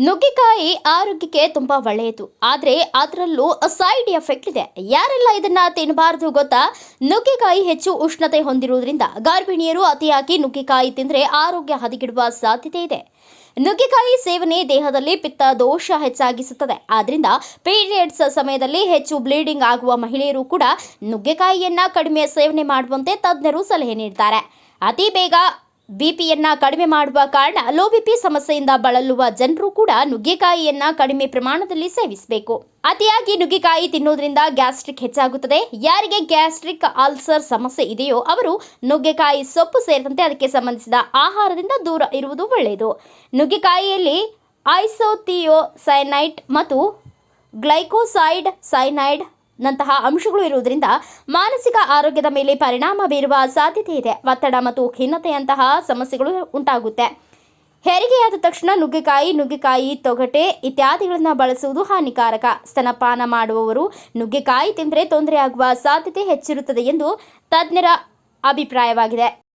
ನುಗ್ಗೆಕಾಯಿ ಆರೋಗ್ಯಕ್ಕೆ ತುಂಬಾ ಒಳ್ಳೆಯದು. ಆದರೆ ಅದರಲ್ಲೂ ಸೈಡ್ ಎಫೆಕ್ಟ್ ಇದೆ. ಯಾರೆಲ್ಲ ಇದನ್ನ ತಿನ್ನಬಾರದು ಗೊತ್ತಾ? ನುಗ್ಗೆಕಾಯಿ ಹೆಚ್ಚು ಉಷ್ಣತೆ ಹೊಂದಿರುವುದರಿಂದ ಗರ್ಭಿಣಿಯರು ಅತಿಯಾಗಿ ನುಗ್ಗೆಕಾಯಿ ತಿಂದರೆ ಆರೋಗ್ಯ ಹದಗೆಡುವ ಸಾಧ್ಯತೆ ಇದೆ. ನುಗ್ಗೆಕಾಯಿ ಸೇವನೆ ದೇಹದಲ್ಲಿ ಪಿತ್ತ ದೋಷ ಹೆಚ್ಚಾಗಿಸುತ್ತದೆ. ಆದ್ದರಿಂದ ಪೀರಿಯಡ್ಸ್ ಸಮಯದಲ್ಲಿ ಹೆಚ್ಚು ಬ್ಲೀಡಿಂಗ್ ಆಗುವ ಮಹಿಳೆಯರು ಕೂಡ ನುಗ್ಗೆಕಾಯಿಯನ್ನ ಕಡಿಮೆ ಸೇವನೆ ಮಾಡುವಂತೆ ತಜ್ಞರು ಸಲಹೆ ನೀಡುತ್ತಾರೆ. ಅತಿ ಬೇಗ ಬಿಪಿಯನ್ನ ಕಡಿಮೆ ಮಾಡುವ ಕಾರಣ ಲೋ ಬಿಪಿ ಸಮಸ್ಯೆಯಿಂದ ಬಳಲುವ ಜನರು ಕೂಡ ನುಗ್ಗೆಕಾಯಿಯನ್ನ ಕಡಿಮೆ ಪ್ರಮಾಣದಲ್ಲಿ ಸೇವಿಸಬೇಕು. ಅತಿಯಾಗಿ ನುಗ್ಗೆಕಾಯಿ ತಿನ್ನೋದ್ರಿಂದ ಗ್ಯಾಸ್ಟ್ರಿಕ್ ಹೆಚ್ಚಾಗುತ್ತದೆ. ಯಾರಿಗೆ ಗ್ಯಾಸ್ಟ್ರಿಕ್ ಅಲ್ಸರ್ ಸಮಸ್ಯೆ ಇದೆಯೋ ಅವರು ನುಗ್ಗೆಕಾಯಿ ಸೊಪ್ಪು ಸೇರಿದಂತೆ ಅದಕ್ಕೆ ಸಂಬಂಧಿಸಿದ ಆಹಾರದಿಂದ ದೂರ ಇರುವುದು ಒಳ್ಳೆಯದು. ನುಗ್ಗೆಕಾಯಿಯಲ್ಲಿ ಐಸೋಥಿಯೋಸೈನೈಟ್ ಮತ್ತು ಗ್ಲೈಕೋಸೈಡ್ ಸೈನೈಡ್ ನಂತಹ ಅಂಶಗಳು ಇರುವುದರಿಂದ ಮಾನಸಿಕ ಆರೋಗ್ಯದ ಮೇಲೆ ಪರಿಣಾಮ ಬೀರುವ ಸಾಧ್ಯತೆ ಇದೆ. ಒತ್ತಡ ಮತ್ತು ಖಿನ್ನತೆಯಂತಹ ಸಮಸ್ಯೆಗಳು ಉಂಟಾಗುತ್ತೆ. ಹೆರಿಗೆಯಾದ ತಕ್ಷಣ ನುಗ್ಗೆಕಾಯಿ ತೊಗಟೆ ಇತ್ಯಾದಿಗಳನ್ನು ಬಳಸುವುದು ಹಾನಿಕಾರಕ. ಸ್ತನಪಾನ ಮಾಡುವವರು ನುಗ್ಗೆಕಾಯಿ ತಿಂದರೆ ತೊಂದರೆಯಾಗುವ ಸಾಧ್ಯತೆ ಹೆಚ್ಚಿರುತ್ತದೆ ಎಂದು ತಜ್ಞರ ಅಭಿಪ್ರಾಯವಾಗಿದೆ.